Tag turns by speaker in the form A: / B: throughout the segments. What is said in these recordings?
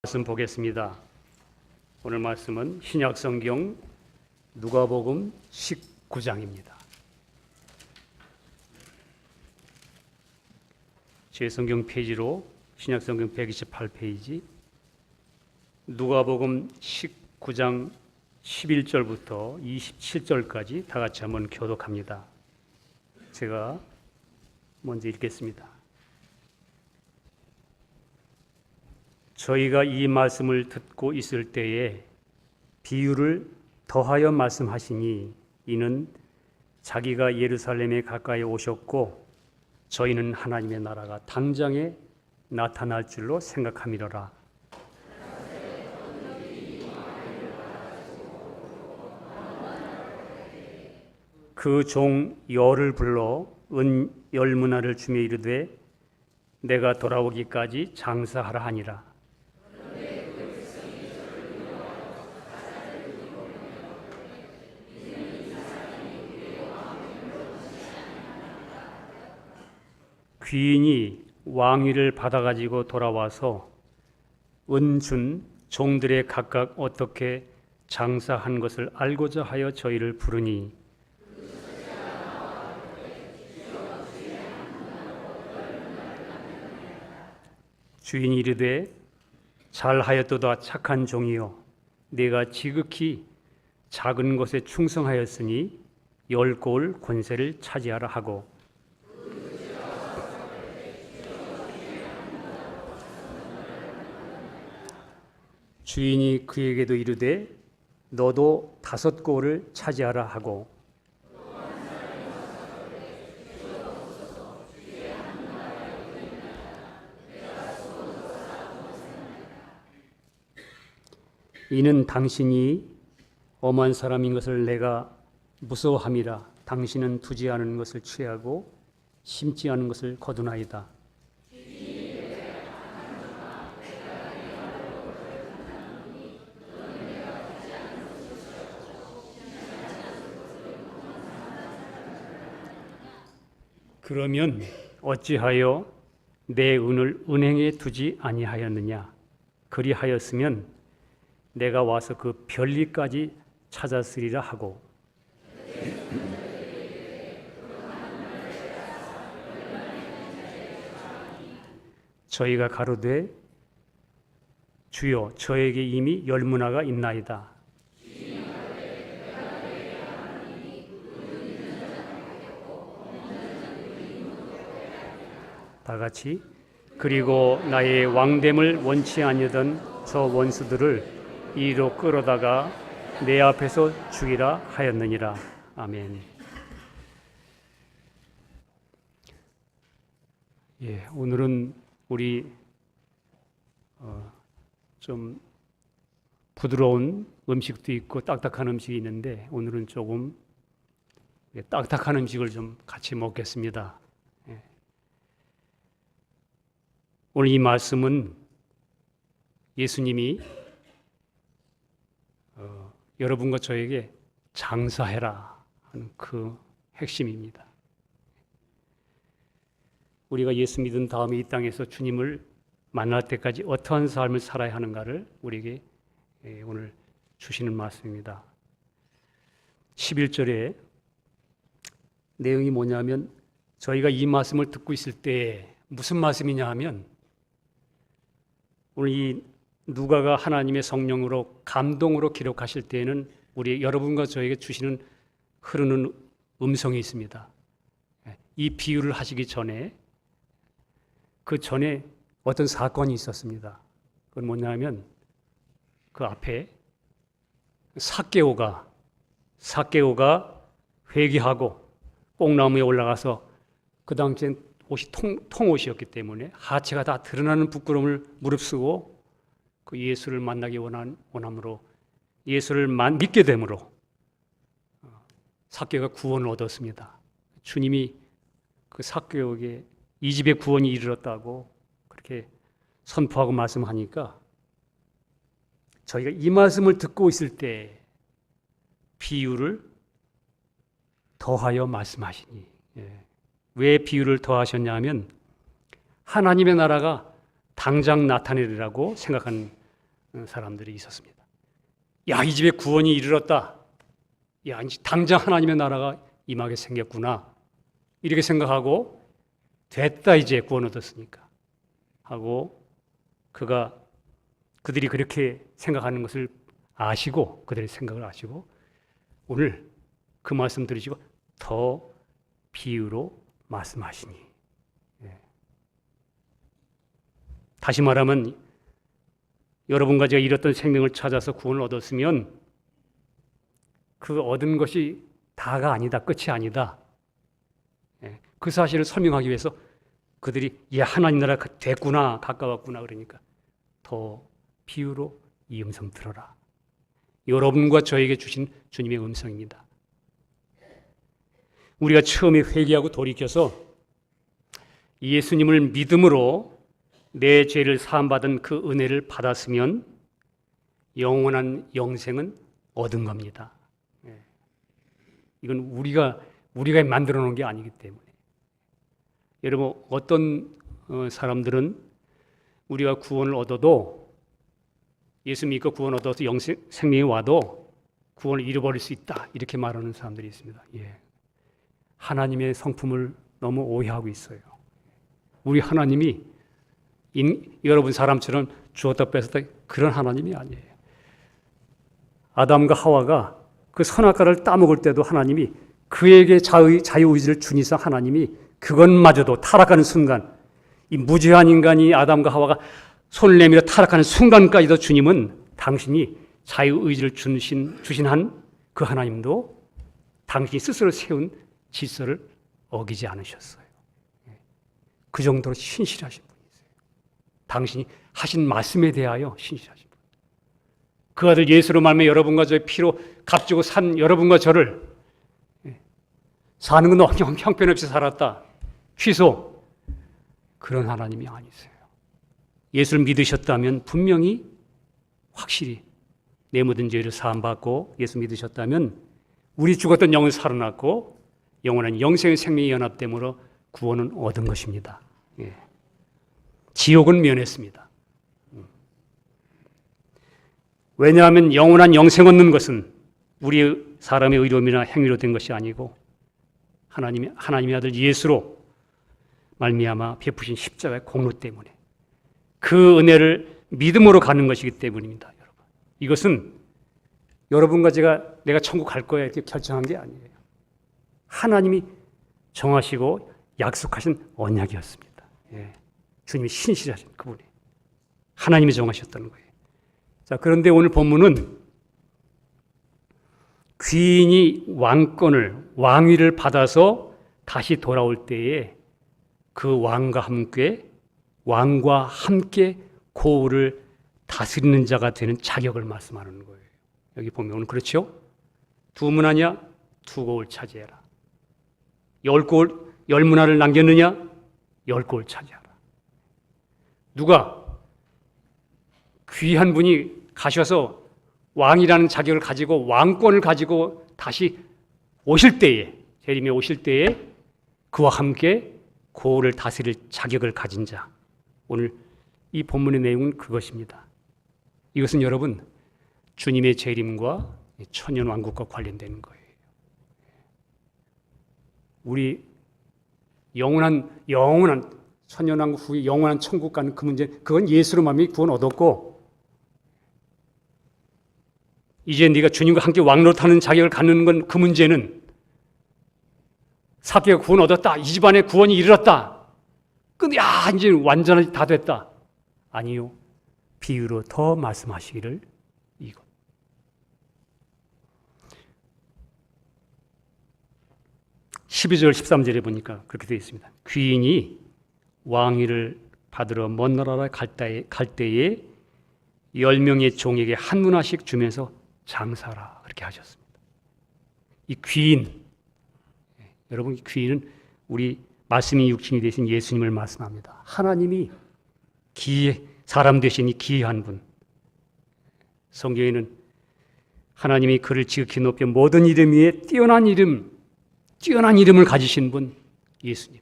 A: 말씀 보겠습니다. 오늘 말씀은 신약성경 누가복음 19장입니다. 제 성경 페이지로 신약성경 128페이지 누가복음 19장 11절부터 27절까지 다 같이 한번 교독합니다. 제가 먼저 읽겠습니다. 저희가 이 말씀을 듣고 있을 때에 비유를 더하여 말씀하시니 이는 자기가 예루살렘에 가까이 오셨고 저희는 하나님의 나라가 당장에 나타날 줄로 생각함이로라. 그 종 열을 불러 은 열문화를 주며 이르되 내가 돌아오기까지 장사하라 하니라. 귀인이 왕위를 받아가지고 돌아와서 은준 종들의 각각 어떻게 장사한 것을 알고자 하여 저희를 부르니 주인이 이르되 잘하였도다 착한 종이여 네가 지극히 작은 것에 충성하였으니 10골 권세를 차지하라 하고 주인이 그에게도 이르되 너도 5골을 차지하라 하고 이는 당신이 엄한 사람인 것을 내가 무서워함이라. 당신은 두지 않은 것을 취하고 심지 않은 것을 거두나이다. 그러면 어찌하여 내 은을 은행에 두지 아니하였느냐? 그리하였으면 내가 와서 그 별리까지 찾았으리라 하고 저희가 가로되 주여 저에게 이미 열문화가 있나이다. 다 같이 그리고 나의 왕됨을 원치 아니하던 저 원수들을 이리로 끌어다가 내 앞에서 죽이라 하였느니라. 아멘. 오늘은 우리 좀 부드러운 음식도 있고 딱딱한 음식이 있는데 오늘은 조금 딱딱한 음식을 좀 같이 먹겠습니다. 오늘 이 말씀은 예수님이 여러분과 저에게 장사해라 하는 그 핵심입니다. 우리가 예수 믿은 다음에 이 땅에서 주님을 만날 때까지 어떠한 삶을 살아야 하는가를 우리에게 오늘 주시는 말씀입니다. 11절에 내용이 뭐냐면 저희가 이 말씀을 듣고 있을 때 무슨 말씀이냐 하면 오늘 이 누가가 하나님의 성령으로 감동으로 기록하실 때에는 우리 여러분과 저에게 주시는 흐르는 음성이 있습니다. 이 비유를 하시기 전에 그 전에 어떤 사건이 있었습니다. 그건 뭐냐면 그 앞에 삭개오가 회개하고 뽕나무에 올라가서 그 당시엔 옷이 통옷이었기 때문에 하체가 다 드러나는 부끄러움을 무릅쓰고 그 예수를 만나기 원함으로 예수를 믿게 됨으로 삭개오가 구원을 얻었습니다. 주님이 그 삭개오에게 이 집에 구원이 이르렀다고 그렇게 선포하고 말씀하니까 저희가 이 말씀을 듣고 있을 때 비유를 더하여 말씀하시니 왜 비유를 더하셨냐 하면 하나님의 나라가 당장 나타내리라고 생각한 사람들이 있었습니다. 야, 이 집에 구원이 이르렀다. 야, 당장 하나님의 나라가 임하게 생겼구나. 이렇게 생각하고 됐다, 이제 구원 얻었으니까 하고 그들이 그렇게 생각하는 것을 아시고, 그들의 생각을 아시고 오늘 그 말씀 들으시고 더 비유로 말씀하시니, 다시 말하면 여러분과 제가 잃었던 생명을 찾아서 구원을 얻었으면 그 얻은 것이 다가 아니다, 끝이 아니다. 그 사실을 설명하기 위해서 그들이 하나님 나라 됐구나, 가까웠구나 그러니까 더 비유로 이 음성 들어라. 여러분과 저에게 주신 주님의 음성입니다. 우리가 처음에 회개하고 돌이켜서 예수님을 믿음으로 내 죄를 사함받은 그 은혜를 받았으면 영원한 영생은 얻은 겁니다. 이건 우리가 만들어 놓은 게 아니기 때문에. 여러분, 어떤 사람들은 우리가 구원을 얻어도, 예수 믿고 구원 얻어서 생명이 와도 구원을 잃어버릴 수 있다, 이렇게 말하는 사람들이 있습니다. 하나님의 성품을 너무 오해하고 있어요. 우리 하나님이 여러분 사람처럼 주었다 뺏었다 그런 하나님이 아니에요. 아담과 하와가 그 선악과를 따먹을 때도 하나님이 그에게 자유의지를 준 이상 하나님이 그것마저도 타락하는 순간, 이 무죄한 인간이 아담과 하와가 손을 내밀어 타락하는 순간까지도 주님은 당신이 자유의지를 주신 한 그 하나님도 당신이 스스로 세운 질서를 어기지 않으셨어요. 그 정도로 신실하신 분이세요. 당신이 하신 말씀에 대하여 신실하신 분. 그 아들 예수로 말미암아 여러분과 저의 피로 값주고 산 여러분과 저를, 사는 건 너무 형편없이 살았다, 취소, 그런 하나님이 아니세요. 예수를 믿으셨다면 분명히 확실히 내 모든 죄를 사함받고 예수 믿으셨다면 우리 죽었던 영은 살아났고 영원한 영생의 생명이 연합됨으로 구원은 얻은 것입니다. 지옥은 면했습니다. 왜냐하면 영원한 영생 얻는 것은 우리 사람의 의로움이나 행위로 된 것이 아니고 하나님의 아들 예수로 말미암아 베푸신 십자가의 공로 때문에, 그 은혜를 믿음으로 가는 것이기 때문입니다. 여러분, 이것은 여러분과 내가 천국 갈 거야 이렇게 결정한 게 아니에요. 하나님이 정하시고 약속하신 언약이었습니다. 주님이 신실하신 그분이 하나님이 정하셨다는 거예요. 자, 그런데 오늘 본문은 귀인이 왕위를 받아서 다시 돌아올 때에 그 왕과 함께 고을을 다스리는 자가 되는 자격을 말씀하는 거예요. 여기 보면 오늘 그렇죠? 두 문화냐? 두 고을 차지해라. 10문화를 남겼느냐? 10고을 차지하라. 누가 귀한 분이 가셔서 왕이라는 자격을 가지고 왕권을 가지고 다시 오실 때에, 재림에 오실 때에 그와 함께 고을을 다스릴 자격을 가진 자. 오늘 이 본문의 내용은 그것입니다. 이것은 여러분 주님의 재림과 천년왕국과 관련된 거예요. 우리 영원한 천년왕국 후에 영원한 천국 가는 그 문제, 그건 예수로 말미암아 구원 얻었고, 이제 네가 주님과 함께 왕노릇하는 자격을 갖는 건, 그 문제는 사개가 구원 얻었다, 이 집안에 구원이 이르렀다, 근데 이제 완전히 다 됐다. 아니요, 비유로 더 말씀하시기를 이것. 12절 13절에 보니까 그렇게 되어 있습니다. 귀인이 왕위를 받으러 먼 나라로 갈 때에 10명의 종에게 한 문화씩 주면서 장사라, 그렇게 하셨습니다. 이 귀인, 여러분, 이 귀인은 우리 말씀이 육신이 되신 예수님을 말씀합니다. 하나님이 사람 되신 이 귀한 분. 성경에는 하나님이 그를 지극히 높여 모든 이름 위에 뛰어난 이름을 가지신 분, 예수님.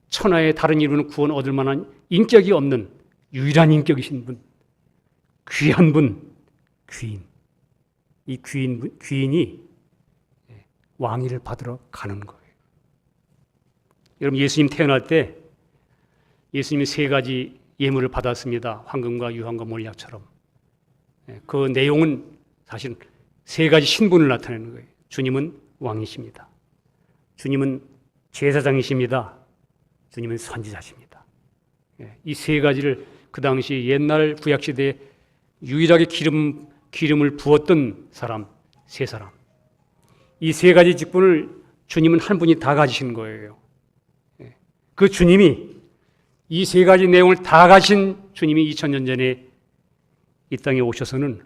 A: 천하의 다른 이름은 구원 얻을 만한 인격이 없는 유일한 인격이신 분. 귀한 분, 귀인. 이 귀인이 왕위를 받으러 가는 거예요. 여러분, 예수님 태어날 때 예수님이 세 가지 예물을 받았습니다. 황금과 유황과 몰약처럼. 그 내용은 사실 세 가지 신분을 나타내는 거예요. 주님은 왕이십니다. 주님은 제사장이십니다. 주님은 선지자십니다. 이 세 가지를 그 당시 옛날 구약시대에 유일하게 기름을 부었던 사람, 세 사람. 이 세 가지 직분을 주님은 한 분이 다 가지신 거예요. 그 주님이 이 세 가지 내용을 다 가진 주님이 2000년 전에 이 땅에 오셔서는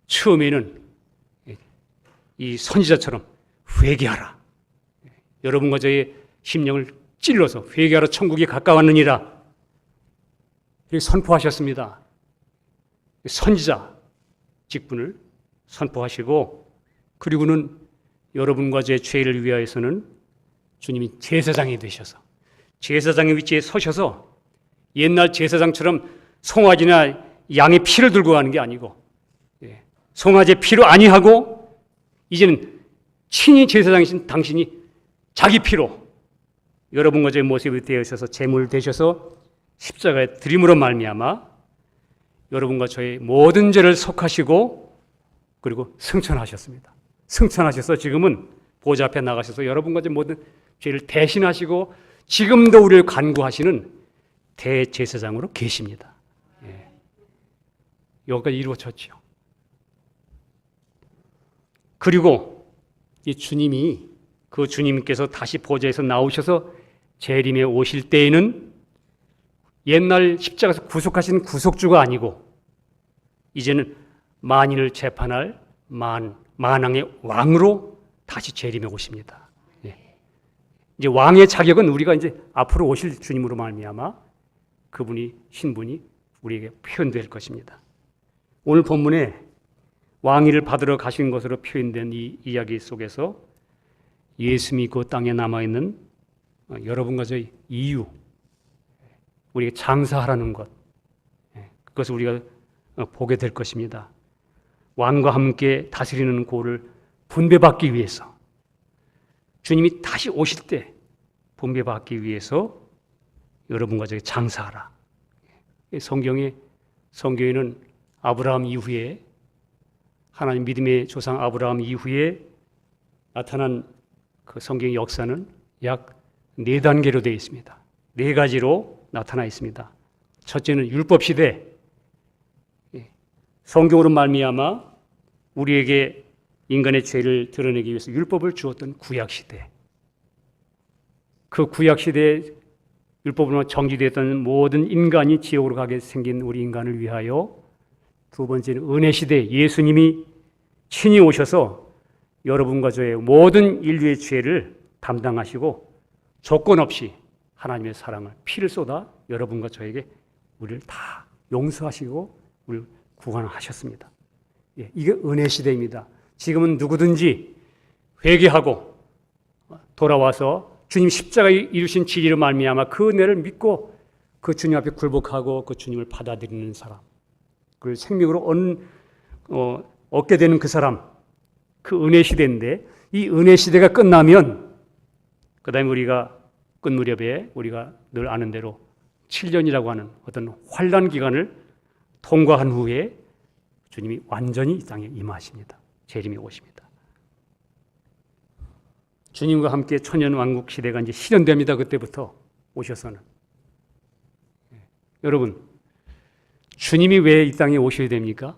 A: 처음에는 이 선지자처럼 회개하라. 여러분과 저의 심령을 찔러서 회개하라, 천국이 가까웠느니라. 이렇게 선포하셨습니다. 선지자 직분을 선포하시고, 그리고는 여러분과 제 죄를 위하여서는 주님이 제사장이 되셔서 제사장의 위치에 서셔서 옛날 제사장처럼 송아지나 양의 피를 들고 가는 게 아니고 송아지의 피로 아니하고 이제는 친히 제사장이신 당신이 자기 피로 여러분과 저의 모습이 되어 있어서 제물 되셔서 십자가에 드림으로 말미암아 여러분과 저의 모든 죄를 속하시고 그리고 승천하셨습니다. 승천하셔서 지금은 보좌 앞에 나가셔서 여러분과 제 모든 죄를 대신하시고 지금도 우리를 간구하시는 대제사장으로 계십니다. 여기까지 이루어졌죠. 그리고 이 주님이 그 주님께서 다시 보좌에서 나오셔서 재림에 오실 때에는 옛날 십자가에서 구속하신 구속주가 아니고 이제는 만인을 재판할 만왕의 왕으로 다시 재림에 오십니다. 이제 왕의 자격은 우리가 이제 앞으로 오실 주님으로 말미암아 그분이 신분이 우리에게 표현될 것입니다. 오늘 본문에 왕위를 받으러 가신 것으로 표현된 이 이야기 속에서 예수 믿고 땅에 남아있는 여러분과 저희 이유, 우리에게 장사하라는 것, 그것을 우리가 보게 될 것입니다. 왕과 함께 다스리는 고를 분배받기 위해서 주님이 다시 오실 때 분배받기 위해서 여러분과 저희 장사하라. 성경에는 아브라함 이후에 하나님 믿음의 조상 아브라함 이후에 나타난 그 성경의 역사는 약 4단계로 되어 있습니다. 4가지로 나타나 있습니다. 첫째는 율법 시대, 성경으로 말미암아 우리에게 인간의 죄를 드러내기 위해서 율법을 주었던 구약 시대. 그 구약 시대에 율법으로 정지되었던 모든 인간이 지옥으로 가게 생긴 우리 인간을 위하여 두 번째는 은혜 시대, 예수님이 친히 오셔서 여러분과 저의 모든 인류의 죄를 담당하시고 조건 없이 하나님의 사랑을 피를 쏟아 여러분과 저에게 우리를 다 용서하시고 우리를 구원하셨습니다. 이게 은혜 시대입니다. 지금은 누구든지 회개하고 돌아와서 주님 십자가에 이루신 진리로 말미암아 그 은혜를 믿고 그 주님 앞에 굴복하고 그 주님을 받아들이는 사람, 그걸 생명으로 얻게 되는 그 사람, 그 은혜 시대인데 이 은혜 시대가 끝나면 그 다음에 우리가 끝 무렵에 우리가 늘 아는 대로 7년이라고 하는 어떤 환난 기간을 통과한 후에 주님이 완전히 이 땅에 임하십니다. 재림이 오십니다. 주님과 함께 천년왕국 시대가 이제 실현됩니다. 그때부터 오셔서는. 여러분, 주님이 왜 이 땅에 오셔야 됩니까?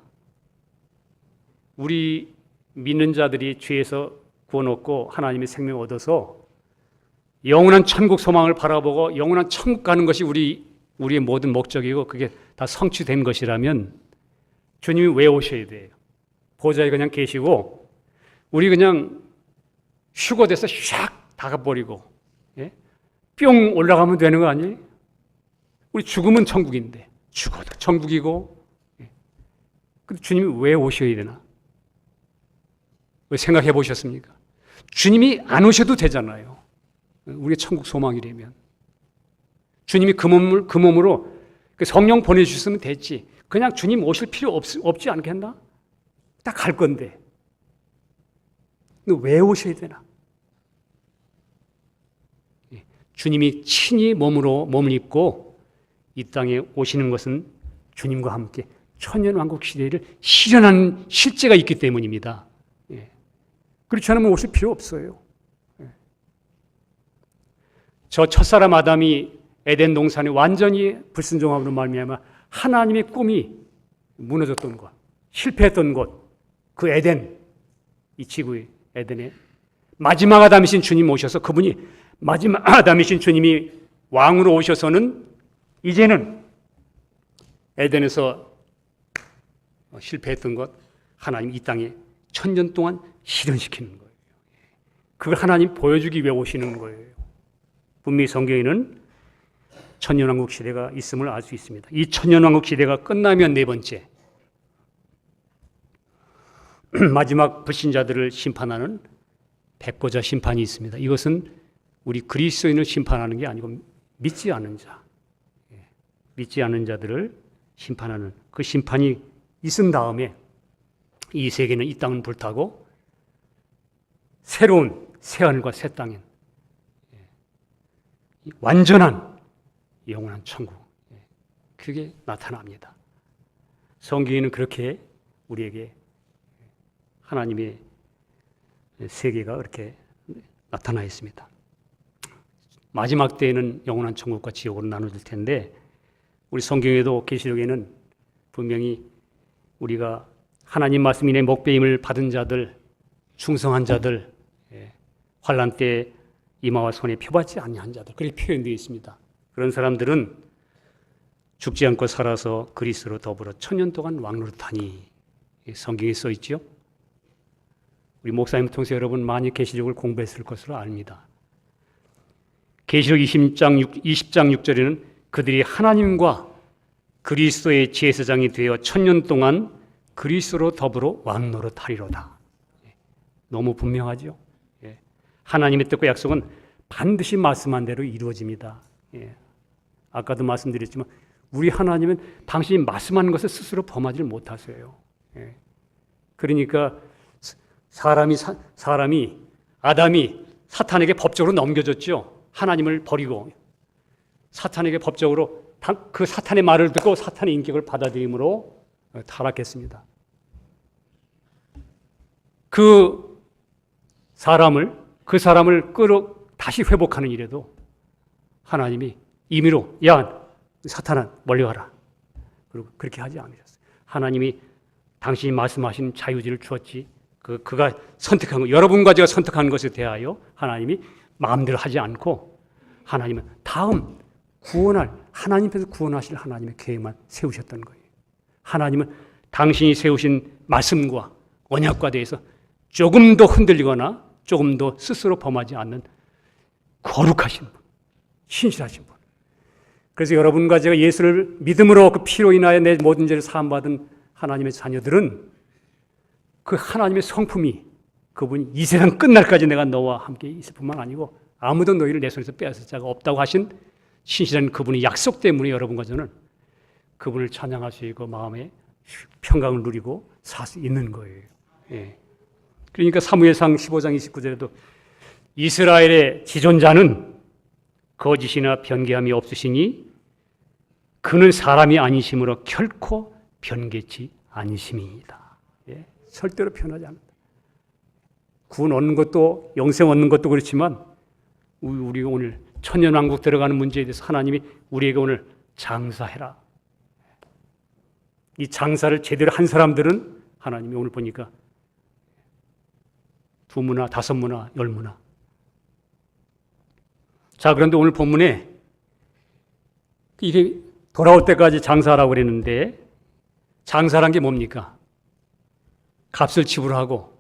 A: 우리 믿는 자들이 죄에서 구원 얻고 하나님의 생명을 얻어서 영원한 천국 소망을 바라보고 영원한 천국 가는 것이 우리의 모든 목적이고 그게 다 성취된 것이라면 주님이 왜 오셔야 돼요? 보좌에 그냥 계시고 우리 그냥 휴거돼서 샥 다가버리고 뿅 올라가면 되는 거 아니에요? 우리 죽으면 천국인데 죽어도 천국이고 근데 주님이 왜 오셔야 되나? 왜 생각해 보셨습니까? 주님이 안 오셔도 되잖아요. 우리의 천국 소망이라면 주님이 그 몸으로 성령 보내주셨으면 됐지. 그냥 주님 오실 필요 없지 않겠나? 딱 갈 건데. 왜 오셔야 되나? 주님이 친히 몸을 입고 이 땅에 오시는 것은 주님과 함께 천년왕국 시대를 실현하는 실제가 있기 때문입니다. 그렇지 않으면 오실 필요 없어요. 저 첫사람 아담이 에덴 동산에 완전히 불순종함으로 말미암아 하나님의 꿈이 무너졌던 것, 실패했던 곳, 그 에덴, 이 지구의 에덴에 마지막 아담이신 주님 오셔서 그분이 마지막 아담이신 주님이 왕으로 오셔서는 이제는 에덴에서 실패했던 것 하나님 이 땅에 천년 동안 실현시키는 거예요. 그걸 하나님 보여주기 위해 오시는 거예요. 분명히 성경에는 천년왕국 시대가 있음을 알 수 있습니다. 이 천년왕국 시대가 끝나면 네 번째 마지막 불신자들을 심판하는 백보자 심판이 있습니다. 이것은 우리 그리스도인을 심판하는 게 아니고 믿지 않는 자, 믿지 않는 자들을 심판하는 그 심판이 있은 다음에 이 세계는 이 땅은 불타고 새로운 새하늘과 새 땅엔 완전한 영원한 천국, 그게 나타납니다. 성경에는 그렇게 우리에게 하나님의 세계가 그렇게 나타나 있습니다. 마지막 때에는 영원한 천국과 지옥으로 나눠질 텐데 우리 성경에도 계시록에는 분명히 우리가 하나님 말씀 인해 목배임을 받은 자들, 충성한 자들, 환난 때 이마와 손에 표받지 아니한 자들, 그렇게 표현되어 있습니다. 그런 사람들은 죽지 않고 살아서 그리스도로 더불어 천년 동안 왕노릇하니 성경에 써 있죠. 우리 목사님 통해서 여러분 많이 계시록을 공부했을 것으로 압니다. 계시록 20장 6절에는 그들이 하나님과 그리스도의 제사장이 되어 천년 동안 그리스도로 더불어 왕노릇하리로다. 너무 분명하죠. 하나님의 뜻과 약속은 반드시 말씀한 대로 이루어집니다. 아까도 말씀드렸지만 우리 하나님은 당신이 말씀하는 것을 스스로 범하지 못하세요. 그러니까 사람이 아담이 사탄에게 법적으로 넘겨줬죠. 하나님을 버리고 사탄에게 법적으로 그 사탄의 말을 듣고 사탄의 인격을 받아들임으로 타락했습니다. 그 사람을 다시 회복하는 일에도 하나님이 임의로 야 사탄아 멀리 가라. 그리고 그렇게 하지 않으셨어요. 하나님이 당신이 말씀하신 자유지를 주었지. 그가 선택한 것, 여러분과 제가 선택한 것에 대하여 하나님이 마음대로 하지 않고 하나님은 다음 구원할 하나님께서 구원하실 하나님의 계획만 세우셨던 거예요. 하나님은 당신이 세우신 말씀과 언약과 대해서 조금 더 흔들리거나 조금 더 스스로 범하지 않는 거룩하신 분, 신실하신 분. 그래서 여러분과 제가 예수를 믿음으로 그 피로 인하여 내 모든 죄를 사함받은 하나님의 자녀들은 그 하나님의 성품이 그분이 이 세상 끝날까지 내가 너와 함께 있을 뿐만 아니고 아무도 너희를 내 손에서 빼앗을 자가 없다고 하신 신실한 그분의 약속 때문에 여러분과 저는 그분을 찬양할 수 있고 마음에 평강을 누리고 살 수 있는 거예요. 그러니까 사무엘상 15장 29절에도 이스라엘의 지존자는 거짓이나 변개함이 없으시니 그는 사람이 아니심으로 결코 변개치 아니심이다. 절대로 변하지 않는다. 구원 얻는 것도 영생 얻는 것도 그렇지만 우리가 오늘 천년왕국 들어가는 문제에 대해서 하나님이 우리에게 오늘 장사해라. 이 장사를 제대로 한 사람들은 하나님이 오늘 보니까 2무나 5무나 10무나. 자, 그런데 오늘 본문에 이게 돌아올 때까지 장사하라고 그랬는데 장사란 게 뭡니까? 값을 지불하고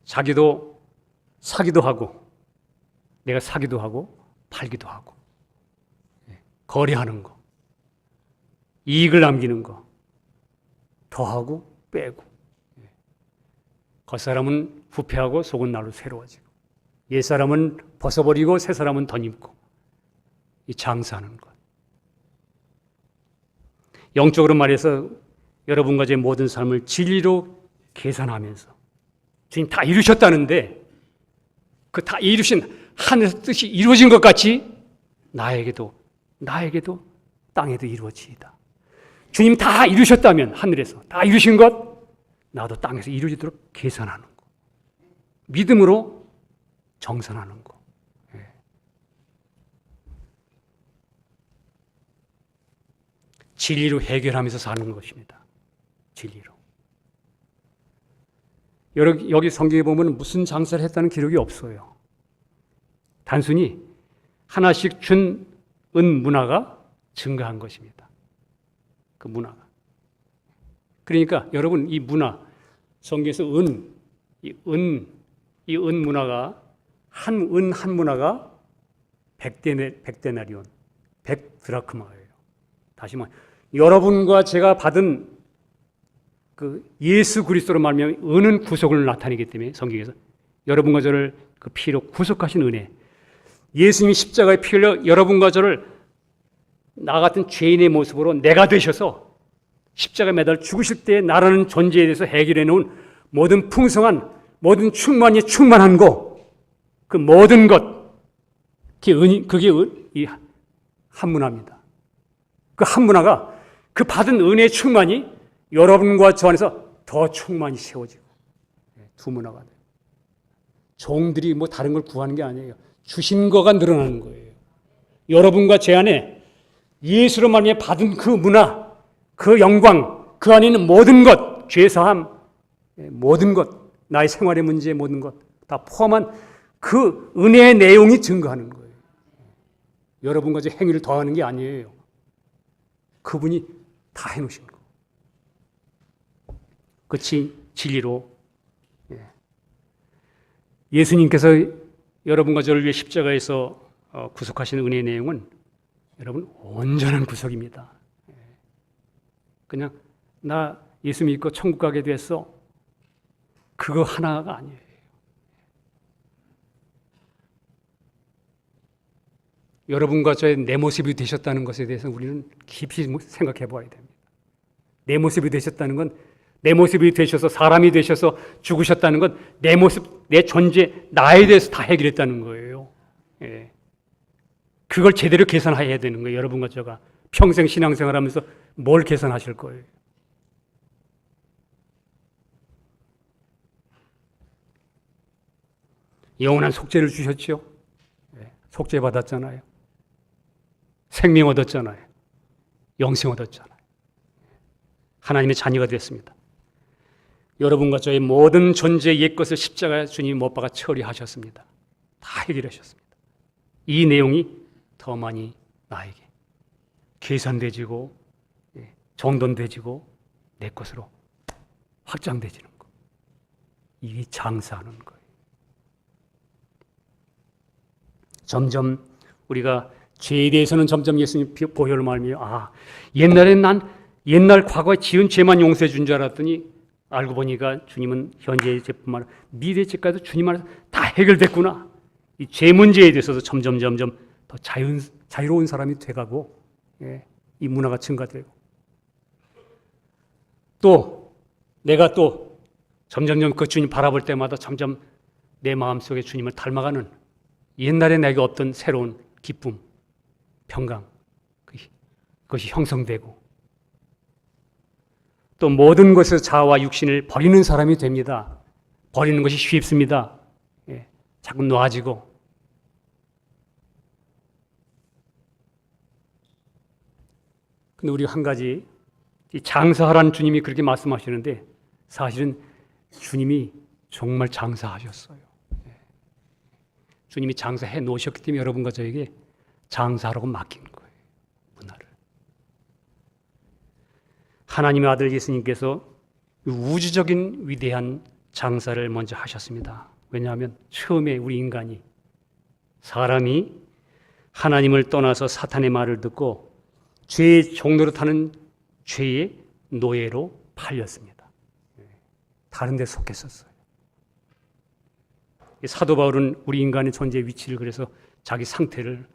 A: 자기도 사기도 하고 내가 사기도 하고 팔기도 하고 거래하는 거, 이익을 남기는 거, 더하고 빼고 겉사람은 부패하고 속은 날로 새로워지고 옛사람은 벗어버리고 새사람은 덧입고 이 장사하는 것. 영적으로 말해서 여러분과 제 모든 삶을 진리로 계산하면서 주님 다 이루셨다는데 그 다 이루신 하늘의 뜻이 이루어진 것 같이 나에게도 땅에도 이루어지이다. 주님 다 이루셨다면 하늘에서 다 이루신 것 나도 땅에서 이루어지도록 계산하는 거. 믿음으로 정산하는 거. 진리로 해결하면서 사는 것입니다. 진리로. 여기 성경에 보면 무슨 장사를 했다는 기록이 없어요. 단순히 하나씩 준 은 문화가 증가한 것입니다. 그 문화가. 그러니까 여러분 이 문화, 성경에서 이 은 문화가 한 문화가 100데나리온, 100드라크마예요. 다시 말해 여러분과 제가 받은 그 예수 그리스도로 말미암아 은은 구속을 나타내기 때문에 성경에서 여러분과 저를 그 피로 구속하신 은혜, 예수님이 십자가에 피 흘려 여러분과 저를 나 같은 죄인의 모습으로 내가 되셔서 십자가에 매달 죽으실 때 나라는 존재에 대해서 해결해 놓은 모든 풍성한 모든 충만이 충만한 그 모든 것 그게 이 한문화입니다. 그 한문화가 그 받은 은혜의 충만이 여러분과 저 안에서 더 충만히 세워지고 두 문화가 돼요. 종들이 뭐 다른 걸 구하는 게 아니에요. 주신 거가 늘어나는 거예요. 여러분과 제 안에 예수로 말미암아 받은 그 문화, 그 영광, 그 안에 있는 모든 것, 죄사함, 모든 것, 나의 생활의 문제의 모든 것 다 포함한 그 은혜의 내용이 증거하는 거예요. 여러분과 제 행위를 더하는 게 아니에요. 그분이 다 해놓으신 거. 그 진리로 예수님께서 여러분과 저를 위해 십자가에서 구속하신 은혜의 내용은 여러분 온전한 구속입니다. 그냥 나 예수 믿고 천국 가게 됐어. 그거 하나가 아니에요. 여러분과 저의 내 모습이 되셨다는 것에 대해서 우리는 깊이 생각해 봐야 됩니다. 내 모습이 되셨다는 건 내 모습이 되셔서 사람이 되셔서 죽으셨다는 건 내 모습, 내 존재, 나에 대해서 다 해결했다는 거예요. 예. 그걸 제대로 계산해야 되는 거예요. 여러분과 제가 평생 신앙생활하면서 뭘 계산하실 거예요. 영원한 속죄를 주셨죠. 예. 속죄 받았잖아요. 생명 얻었잖아요. 영생 얻었잖아요. 하나님의 자녀가 됐습니다. 여러분과 저의 모든 존재의 옛것을 십자가에 주님이 못 박아 처리하셨습니다. 다 해결하셨습니다. 이 내용이 더 많이 나에게 계산되지고 정돈되지고 내 것으로 확장되지는 것. 이게 장사하는 거예요. 점점 우리가 죄에 대해서는 점점 예수님 보혈을 말하며 옛날 과거에 지은 죄만 용서해 준 줄 알았더니 알고 보니까 주님은 현재의 죄뿐만 아니라 미래의 죄까지도 주님 안에서 다 해결됐구나. 이 죄 문제에 대해서도 점점 더 자유로운 사람이 돼가고 이 문화가 증가되고 또 내가 또 점점 그 주님 바라볼 때마다 점점 내 마음속에 주님을 닮아가는 옛날에 내게 없던 새로운 기쁨, 평강 그것이 형성되고 또 모든 것에서 자아와 육신을 버리는 사람이 됩니다. 버리는 것이 쉽습니다. 자꾸 놓아지고 근데 우리가 한 가지 장사하라는 주님이 그렇게 말씀하시는데 사실은 주님이 정말 장사하셨어요. 주님이 장사해 놓으셨기 때문에 여러분과 저에게 장사하라고 맡긴 거예요. 문화를. 하나님의 아들 예수님께서 우주적인 위대한 장사를 먼저 하셨습니다. 왜냐하면 처음에 우리 인간이 사람이 하나님을 떠나서 사탄의 말을 듣고 죄의 종로로 타는 죄의 노예로 팔렸습니다. 다른 데 속했었어요. 사도 바울은 우리 인간의 존재의 위치를 그래서 자기 상태를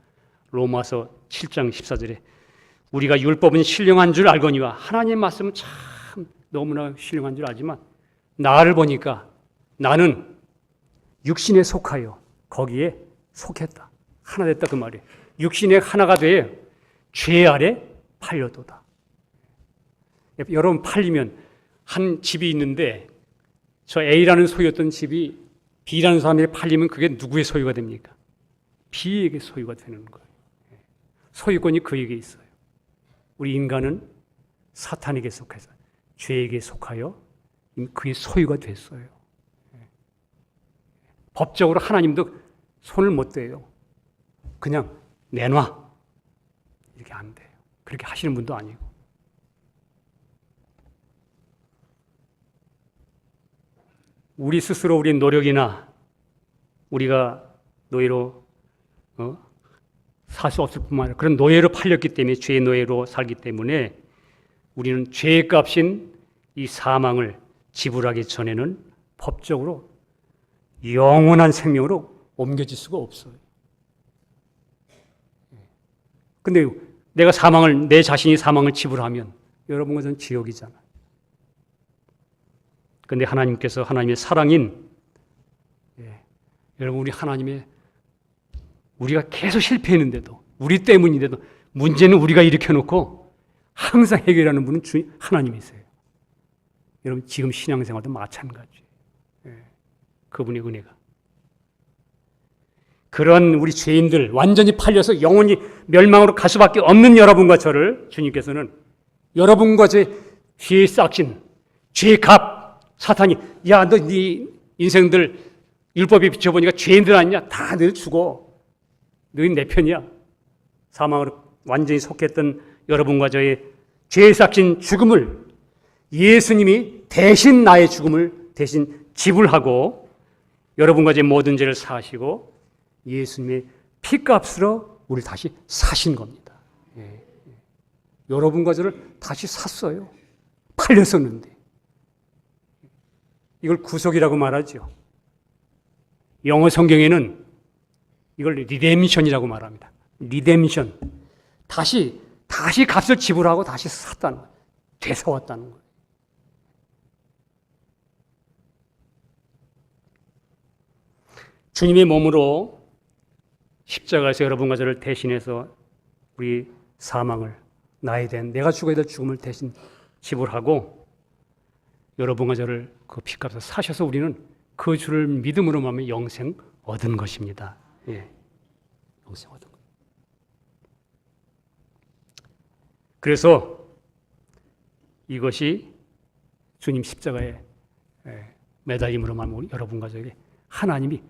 A: 로마서 7장 14절에 우리가 율법은 신령한 줄 알거니와 하나님의 말씀은 참 너무나 신령한 줄 알지만 나를 보니까 나는 육신에 속하여 거기에 속했다. 하나 됐다 그 말이에요. 육신의 하나가 돼 죄 아래 팔려도다. 여러분 팔리면 한 집이 있는데 저 A라는 소유였던 집이 B라는 사람에게 팔리면 그게 누구의 소유가 됩니까? B에게 소유가 되는 거예요. 소유권이 그에게 있어요. 우리 인간은 사탄에게 속해서 죄에게 속하여 그의 소유가 됐어요. 법적으로 하나님도 손을 못 대요. 그냥 내놔. 이렇게 안 돼요. 그렇게 하시는 분도 아니고. 우리 스스로 우리 노력이나 우리가 노예로 살 수 없을 뿐만 아니라 그런 노예로 팔렸기 때문에 죄의 노예로 살기 때문에 우리는 죄의 값인 이 사망을 지불하기 전에는 법적으로 영원한 생명으로 옮겨질 수가 없어요. 근데 내가 내 자신이 사망을 지불하면 여러분과 저는 지옥이잖아요. 근데 하나님께서 하나님의 사랑인 여러분 우리가 계속 실패했는데도 우리 때문인데도 문제는 우리가 일으켜놓고 항상 해결하는 분은 하나님이세요. 여러분 지금 신앙생활도 마찬가지예요. 그분의 은혜가. 그런 우리 죄인들 완전히 팔려서 영원히 멸망으로 갈 수밖에 없는 여러분과 저를 주님께서는 여러분과 제 죄의 싹신, 죄의 값, 사탄이 야 너 네 인생들 율법에 비춰보니까 죄인들 아니냐? 다 너희 죽어. 너희 내 편이야. 사망으로 완전히 속했던 여러분과 저의 죄의 싹신 죽음을 예수님이 대신 나의 죽음을 대신 지불하고 여러분과 제 모든 죄를 사하시고 예수님의 피값으로 우리를 다시 사신 겁니다. 여러분과 저를 다시 샀어요. 팔렸었는데. 이걸 구속이라고 말하죠. 영어 성경에는 이걸 리뎀션이라고 말합니다. 리뎀션. 다시 값을 지불하고 다시 샀다는 거예요. 되살았다는 거예요. 주님의 몸으로 십자가에서 여러분과 저를 대신해서 우리 사망을 나에 대한 내가 죽어야 될 죽음을 대신 지불하고 여러분과 저를 그 피값을 사셔서 우리는 그 주를 믿음으로 말하면 영생 얻은 것입니다. 영생 얻은 것. 그래서 이것이 주님 십자가에 매달림으로 말하면 여러분과 저에게 하나님이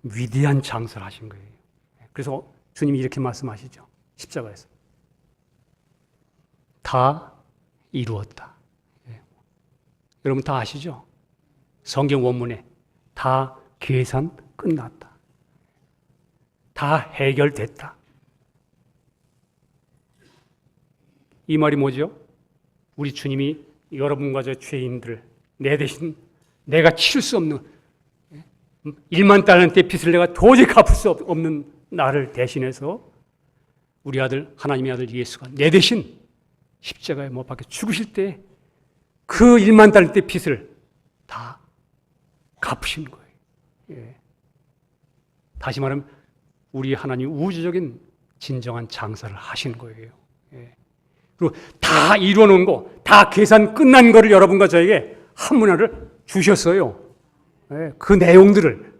A: 위대한 장사를 하신 거예요. 그래서 주님이 이렇게 말씀하시죠. 십자가에서. 다 이루었다. 여러분 다 아시죠? 성경 원문에 다 계산 끝났다. 다 해결됐다. 이 말이 뭐죠? 우리 주님이 여러분과 저 죄인들, 내 대신 내가 치를 수 없는 1만 달란트의 빚을 내가 도저히 갚을 수 없는 나를 대신해서 우리 아들, 하나님의 아들 예수가 내 대신 십자가에 못 박혀 죽으실 때 그 1만 달란트의 빚을 다 갚으신 거예요. 다시 말하면 우리 하나님 우주적인 진정한 장사를 하신 거예요. 그리고 다 이루어 놓은 거, 다 계산 끝난 거를 여러분과 저에게 한 문화를 주셨어요. 그 내용들을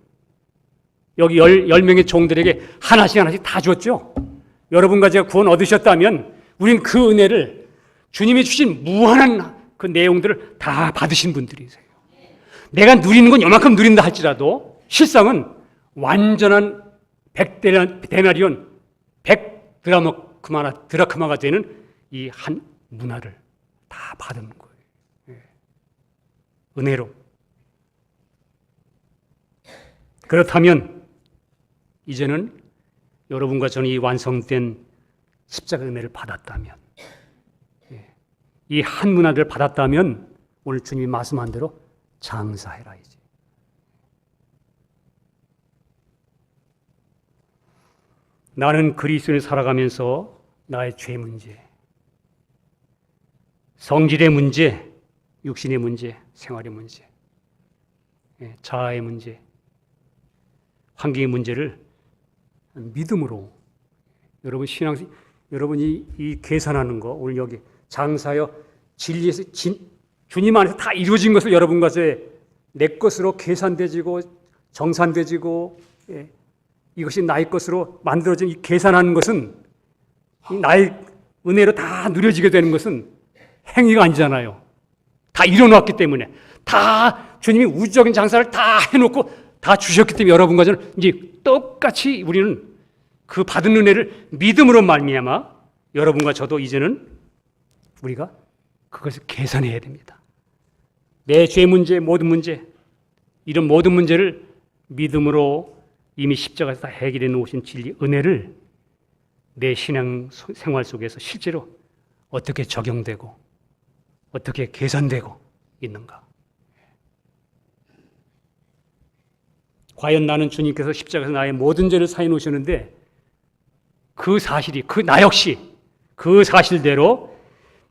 A: 여기 10명의 종들에게 하나씩 다 줬죠. 여러분과 제가 구원 얻으셨다면 우린 그 은혜를 주님이 주신 무한한 그 내용들을 다 받으신 분들이세요. 내가 누리는 건 요만큼 누린다 할지라도 실상은 완전한 100데나리온 100드라크마가 되는 이 한 문화를 다 받은 거예요. 은혜로. 그렇다면 이제는 여러분과 저는 이 완성된 십자가 은혜를 받았다면, 이 한 문화를 받았다면 오늘 주님이 말씀한 대로 장사해라 이제. 나는 그리스도인을 살아가면서 나의 죄 문제, 성질의 문제, 육신의 문제, 생활의 문제, 자아의 문제, 환경의 문제를 믿음으로 여러분이 이 계산하는 거 오늘 여기 장사여 진리에서 주님 안에서 다 이루어진 것을 여러분과 내 것으로 계산되지고 정산되지고 이것이 나의 것으로 만들어진 이 계산하는 것은 나의 은혜로 다 누려지게 되는 것은 행위가 아니잖아요. 다 이뤄놨기 때문에 다 주님이 우주적인 장사를 다 해놓고 다 주셨기 때문에 여러분과 저는 이제 똑같이 우리는 그 받은 은혜를 믿음으로 말미암아 여러분과 저도 이제는 우리가 그것을 계산해야 됩니다. 내 죄 문제, 모든 문제, 이런 모든 문제를 믿음으로 이미 십자가에서 다 해결해 놓으신 진리, 은혜를 내 신앙 생활 속에서 실제로 어떻게 적용되고 어떻게 계산되고 있는가. 과연 나는 주님께서 십자가에서 나의 모든 죄를 사해 놓으셨는데 그 사실이, 나 역시 그 사실대로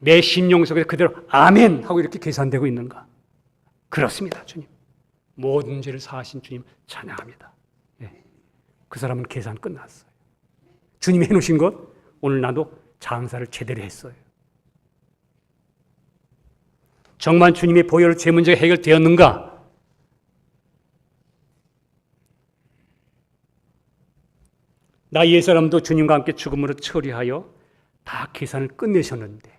A: 내 심령 속에서 그대로 아멘 하고 이렇게 계산되고 있는가? 그렇습니다, 주님. 모든 죄를 사하신 주님 찬양합니다. 그 사람은 계산 끝났어요. 주님이 해놓으신 것, 오늘 나도 장사를 제대로 했어요. 정말 주님의 보혈로 제 문제가 해결되었는가? 나 옛사람도 주님과 함께 죽음으로 처리하여 다 계산을 끝내셨는데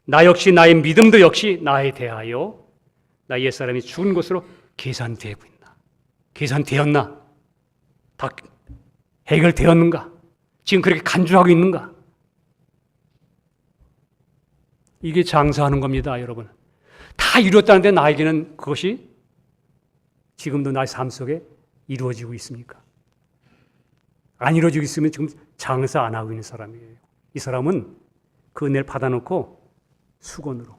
A: 나 역시 나의 믿음도 역시 나에 대하여 나 옛사람이 죽은 것으로 계산되고 있나? 계산되었나? 다 해결되었는가? 지금 그렇게 간주하고 있는가? 이게 장사하는 겁니다, 여러분. 다 이루었다는데 나에게는 그것이 지금도 나의 삶 속에 이루어지고 있습니까? 안 이루어지고 있으면 지금 장사 안 하고 있는 사람이에요. 이 사람은 그 은혜를 받아놓고 수건으로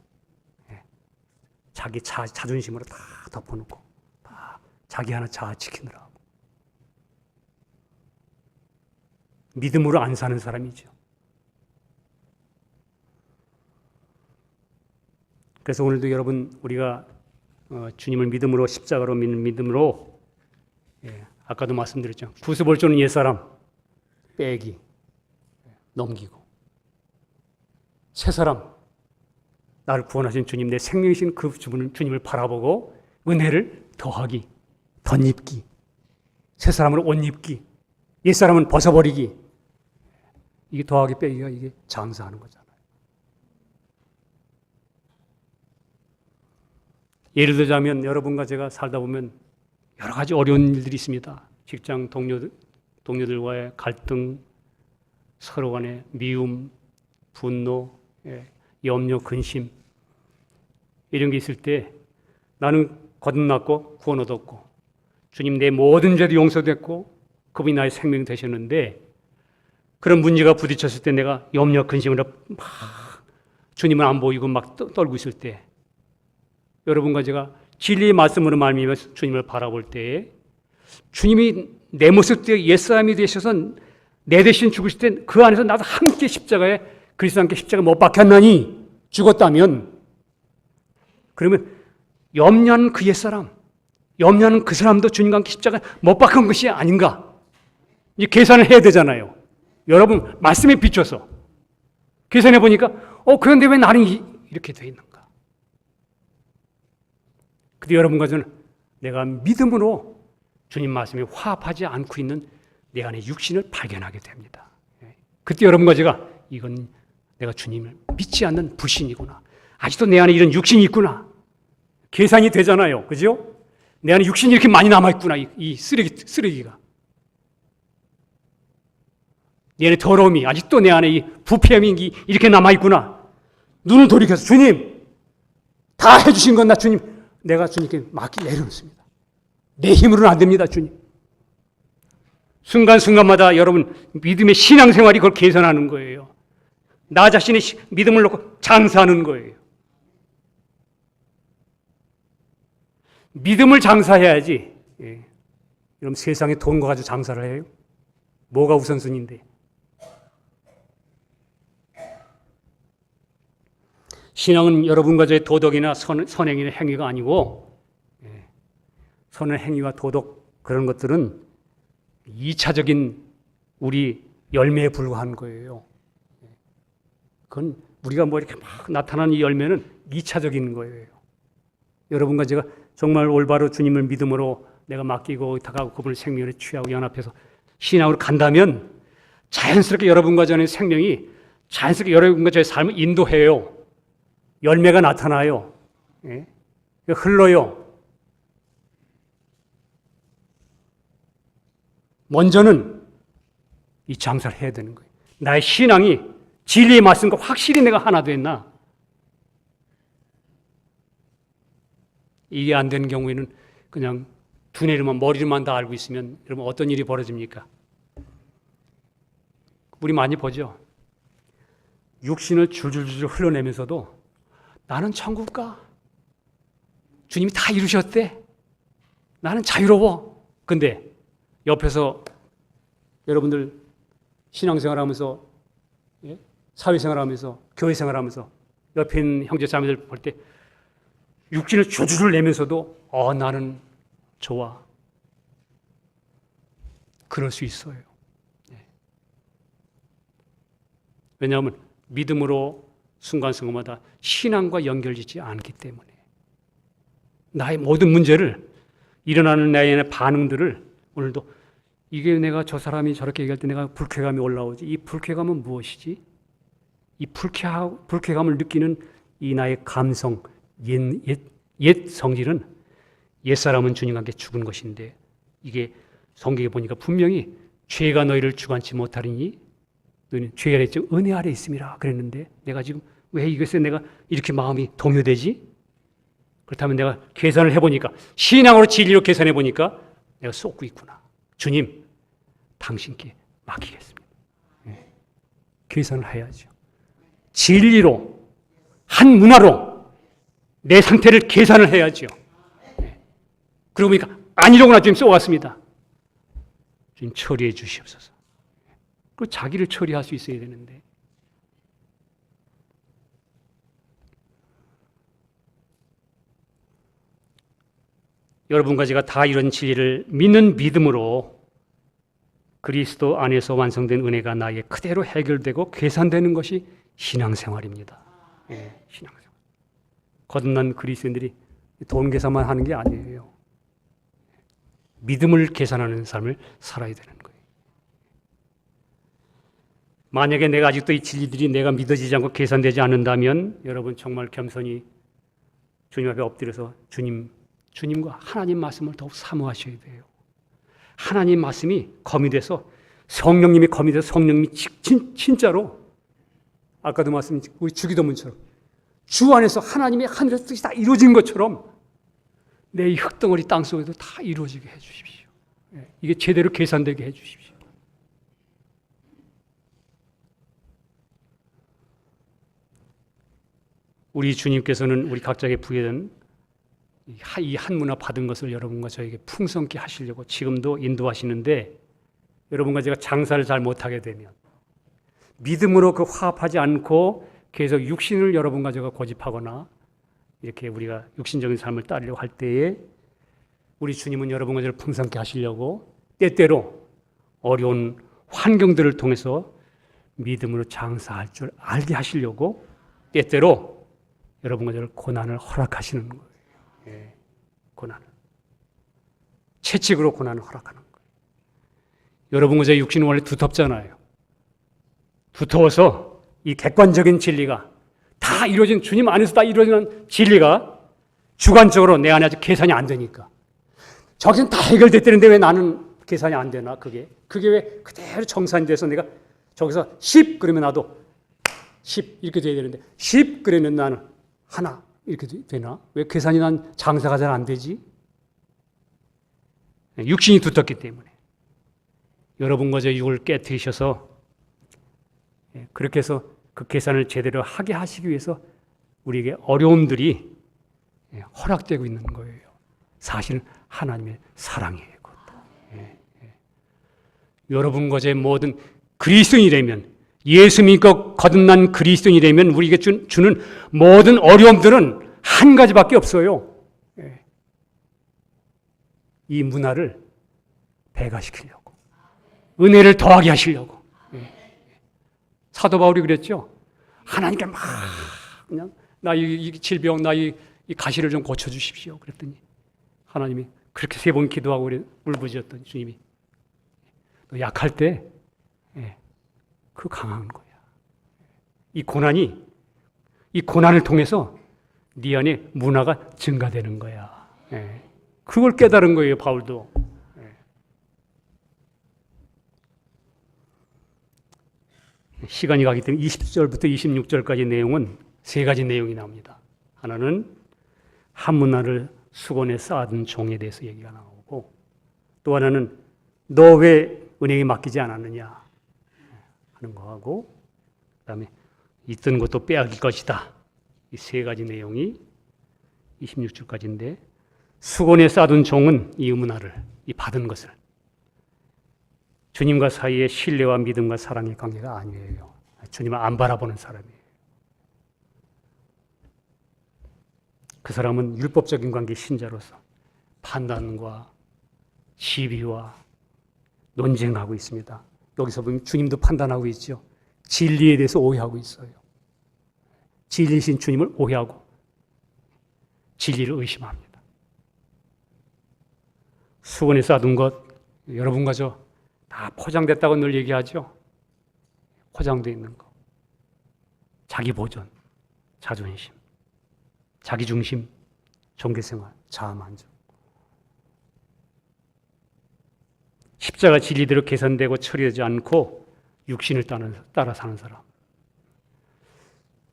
A: 자기 자존심으로 다 덮어놓고 다 자기 하나 자아 지키느라고 믿음으로 안 사는 사람이죠. 그래서 오늘도 여러분 우리가 주님을 믿음으로 십자가로 믿는 믿음으로 아까도 말씀드렸죠. 구습을 주는 옛사람 빼기 넘기고 새 사람 나를 구원하신 주님 내 생명이신 그 주님을 바라보고 은혜를 더하기 덧입기 새 사람으로 옷 입기 옛사람은 벗어버리기 이게 더하기 빼기가 이게 장사하는 거잖아요. 예를 들자면 여러분과 제가 살다 보면 여러 가지 어려운 일들이 있습니다. 직장 동료들과의 갈등, 서로 간의 미움, 분노, 염려, 근심 이런 게 있을 때 나는 거듭났고 구원 얻었고 주님 내 모든 죄도 용서됐고 그분이 나의 생명이 되셨는데 그런 문제가 부딪혔을 때 내가 염려, 근심으로 막 주님은 안 보이고 막 떨고 있을 때 여러분과 제가 진리의 말씀으로 말미암아 주님을 바라볼 때에 주님이 내 모습 때 옛사람이 되셔서 내 대신 죽으실 때 그 안에서 나도 함께 십자가에 그리스도 함께 십자가에 못 박혔나니 죽었다면 그러면 염려하는 그 옛사람 염려하는 그 사람도 주님과 함께 십자가에 못 박힌 것이 아닌가 이제 계산을 해야 되잖아요. 여러분 말씀에 비춰서 계산해 보니까 그런데 왜 나는 이렇게 돼 있는가? 근데 여러분과 저는 내가 믿음으로 주님 말씀에 화합하지 않고 있는 내 안에 육신을 발견하게 됩니다. 그때 여러분과 제가 이건 내가 주님을 믿지 않는 불신이구나. 아직도 내 안에 이런 육신이 있구나. 계산이 되잖아요. 그죠? 내 안에 육신이 이렇게 많이 남아있구나. 이 쓰레기가. 내 안에 더러움이, 아직도 내 안에 이 부패함이 이렇게 남아있구나. 눈을 돌이켜서 주님, 다 해주신 건 나 주님, 내가 주님께 맡기 내려놓습니다. 내 힘으로는 안 됩니다, 주님. 순간순간마다 여러분 믿음의 신앙생활이 그걸 계산하는 거예요. 나 자신의 믿음을 놓고 장사하는 거예요. 믿음을 장사해야지. 그럼 세상에 돈과 가지고 장사를 해요? 뭐가 우선순위인데? 신앙은 여러분과 저의 도덕이나 선행이나 행위가 아니고, 선한 행위와 도덕 그런 것들은 2차적인 우리 열매에 불과한 거예요. 그건 우리가 뭐 이렇게 막 나타나는 이 열매는 2차적인 거예요. 여러분과 제가 정말 올바로 주님을 믿음으로 내가 맡기고 다가가고 그분을 생명에 취하고 연합해서 신앙으로 간다면 자연스럽게 여러분과 저의 생명이 자연스럽게 여러분과 저의 삶을 인도해요. 열매가 나타나요. 흘러요. 먼저는 이 장사를 해야 되는 거예요. 나의 신앙이 진리의 말씀과 확실히 내가 하나 됐나? 이게 안 되는 경우에는 그냥 두뇌로만 머리로만 다 알고 있으면 여러분 어떤 일이 벌어집니까? 우리 많이 보죠. 육신을 줄줄줄 흘러내면서도 나는 천국 가. 주님이 다 이루셨대. 나는 자유로워. 근데 옆에서 여러분들 신앙생활하면서 사회생활하면서 교회생활하면서 옆에 있는 형제자매들 볼 때 육신을 줄줄 내면서도 나는 좋아. 그럴 수 있어요. 왜냐하면 믿음으로 순간순간마다 신앙과 연결되지 않기 때문에 나의 모든 문제를 일어나는 나의 반응들을 오늘도 이게 내가 저 사람이 저렇게 얘기할 때 내가 불쾌감이 올라오지. 이 불쾌감은 무엇이지? 이 불쾌감을 느끼는 이 나의 감성, 옛 성질은 옛사람은 주님과 함께 죽은 것인데 이게 성경에 보니까 분명히 죄가 너희를 주관치 못하리니 너희는 죄 아래 있지 은혜 아래 있음이라 그랬는데 내가 지금 왜 이것에 내가 이렇게 마음이 동요되지? 그렇다면 내가 계산을 해보니까 신앙으로 진리로 계산해 보니까 내가 쏟고 있구나. 주님, 당신께 맡기겠습니다. 계산을 해야죠. 진리로 한 문화로 내 상태를 계산을 해야죠. 그러고 보니까 아니로구나 주님 쏘았습니다. 주님 처리해 주시옵소서. 그 자기를 처리할 수 있어야 되는데 여러분과 제가 다 이런 진리를 믿는 믿음으로 그리스도 안에서 완성된 은혜가 나에게 그대로 해결되고 계산되는 것이 신앙생활입니다. 신앙생활. 거듭난 그리스도인들이 돈 계산만 하는 게 아니에요. 믿음을 계산하는 삶을 살아야 되는 거예요. 만약에 내가 아직도 이 진리들이 내가 믿어지지 않고 계산되지 않는다면 여러분 정말 겸손히 주님 앞에 엎드려서 주님과 하나님 말씀을 더욱 사모하셔야 돼요. 하나님 말씀이 검이 돼서 성령님이 검이 돼서 성령님이 진짜로 아까도 말씀 우리 주기도문처럼 주 안에서 하나님의 하늘의 뜻이 다 이루어진 것처럼 내 이 흙덩어리 땅 속에도 다 이루어지게 해 주십시오. 이게 제대로 계산되게 해 주십시오. 우리 주님께서는 우리 각자에게 부여된 이 한 문화 받은 것을 여러분과 저에게 풍성케 하시려고 지금도 인도하시는데 여러분과 제가 장사를 잘 못하게 되면 믿음으로 그 화합하지 않고 계속 육신을 여러분과 제가 고집하거나 이렇게 우리가 육신적인 삶을 따르려고 할 때에 우리 주님은 여러분과 저를 풍성케 하시려고 때때로 어려운 환경들을 통해서 믿음으로 장사할 줄 알게 하시려고 때때로 여러분과 저를 고난을 허락하시는 거예요. 고난을. 채찍으로 고난을 허락하는 거예요. 여러분과 제 육신은 원래 두텁잖아요. 두터워서 이 객관적인 진리가 다 이루어진 주님 안에서 다 이루어지는 진리가 주관적으로 내 안에 아직 계산이 안 되니까 저기는 다 해결됐다는데 왜 나는 계산이 안 되나 그게 왜 그대로 정산이 돼서 내가 저기서 10 그러면 나도 10 이렇게 돼야 되는데 10 그러면 나는 하나 이렇게 되나? 왜 계산이 난 장사가 잘 안 되지? 육신이 두텁기 때문에 여러분과 저 육을 깨트리셔서 그렇게 해서 그 계산을 제대로 하게 하시기 위해서 우리에게 어려움들이 허락되고 있는 거예요. 사실은 하나님의 사랑이에요. 여러분과 제 모든 그리스도인이라면 예수 믿고 거듭난 그리스도인이 되면 우리에게 주는 모든 어려움들은 한 가지밖에 없어요. 이 문화를 배가시키려고, 은혜를 더하게 하시려고. 사도 바울이 그랬죠. 하나님께 막 그냥 나 이 질병, 나 이 가시를 좀 고쳐주십시오. 그랬더니 하나님이 그렇게 3번 기도하고 울부짖었더니 주님이 너 약할 때 그 강한 거야. 이 고난을 통해서 네 안에 문화가 증가되는 거야. 그걸 깨달은 거예요, 바울도. 시간이 가기 때문에 20절부터 26절까지 내용은 3가지 내용이 나옵니다. 하나는 한 문화를 수건에 쌓아둔 종에 대해서 얘기가 나오고, 또 하나는 너 왜 은행에 맡기지 않았느냐 하는 거하고, 그 다음에 있던 것도 빼앗길 것이다. 이 3가지 내용이 26절까지인데, 수건에 쌓아둔 종은 이 문화를, 이 받은 것을 주님과 사이의 신뢰와 믿음과 사랑의 관계가 아니에요. 주님을 안 바라보는 사람이에요. 그 사람은 율법적인 관계 신자로서 판단과 시비와 논쟁하고 있습니다. 여기서 보면 주님도 판단하고 있죠. 진리에 대해서 오해하고 있어요. 진리신 주님을 오해하고 진리를 의심합니다. 수건에 쌓아둔 것, 여러분과 저 다 포장됐다고 늘 얘기하죠. 포장되어 있는 거. 자기 보존, 자존심, 자기중심, 종교생활, 자아만족. 십자가 진리대로 개선되고 처리되지 않고 육신을 따라 사는 사람.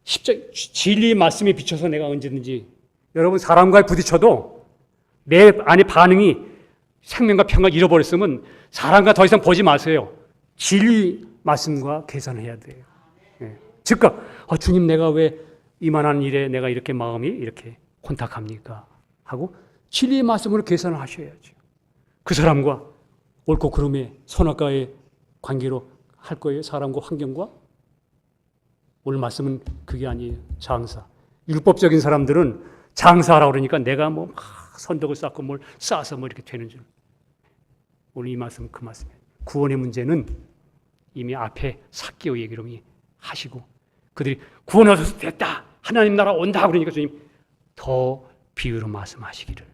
A: 진리의 말씀에 비춰서 내가 언제든지, 여러분 사람과 부딪혀도 내 안의 반응이 생명과 평화를 잃어버렸으면 사람과 더 이상 보지 마세요. 진리 말씀과 계산해야 돼요. 즉각 주님, 내가 왜 이만한 일에 내가 이렇게 마음이 이렇게 혼탁합니까? 하고 진리의 말씀으로 계산을 하셔야죠. 그 사람과 옳고 그름의 선악과의 관계로 할 거예요. 사람과 환경과. 오늘 말씀은 그게 아니에요. 장사. 율법적인 사람들은 장사하라고 그러니까 내가 뭐 막 선덕을 쌓고 뭘 쌓아서 뭐 이렇게 되는 줄. 오늘 이 말씀은 그 말씀이에요. 구원의 문제는 이미 앞에 삭개오 얘기로 하시고, 그들이 구원하셔서 됐다, 하나님 나라 온다 그러니까 주님 더 비유로 말씀하시기를,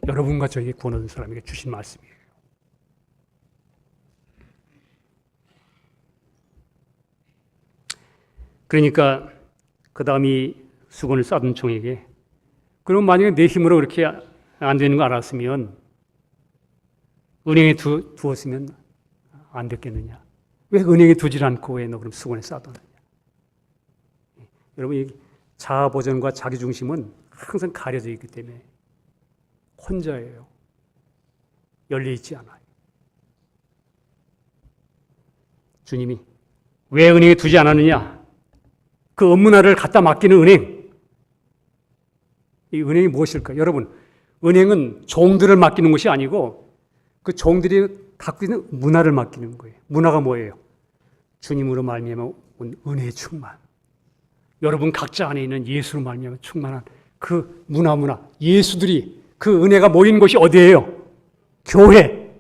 A: 여러분과 저에게 구원 얻은 사람에게 주신 말씀이에요. 그러니까 그 다음이 수건을 쌓은 종에게, 그럼 만약에 내 힘으로 그렇게 안 되는 거 알았으면 은행에 두었으면 안 됐겠느냐? 왜 은행에 두질 않고 왜 너 그럼 수건에 쌓아뒀느냐? 여러분, 이 자아 보존과 자기 중심은 항상 가려져 있기 때문에 혼자예요. 열려 있지 않아요. 주님이 왜 은행에 두지 않았느냐? 그 업문화를 갖다 맡기는 은행. 이 은행이 무엇일까? 여러분, 은행은 종들을 맡기는 것이 아니고 그 종들이 갖고 있는 문화를 맡기는 거예요. 문화가 뭐예요? 주님으로 말미암아 온 은혜의 충만. 여러분 각자 안에 있는 예수로 말미암아 충만한 그 문화, 예수들이, 그 은혜가 모인 곳이 어디예요? 교회.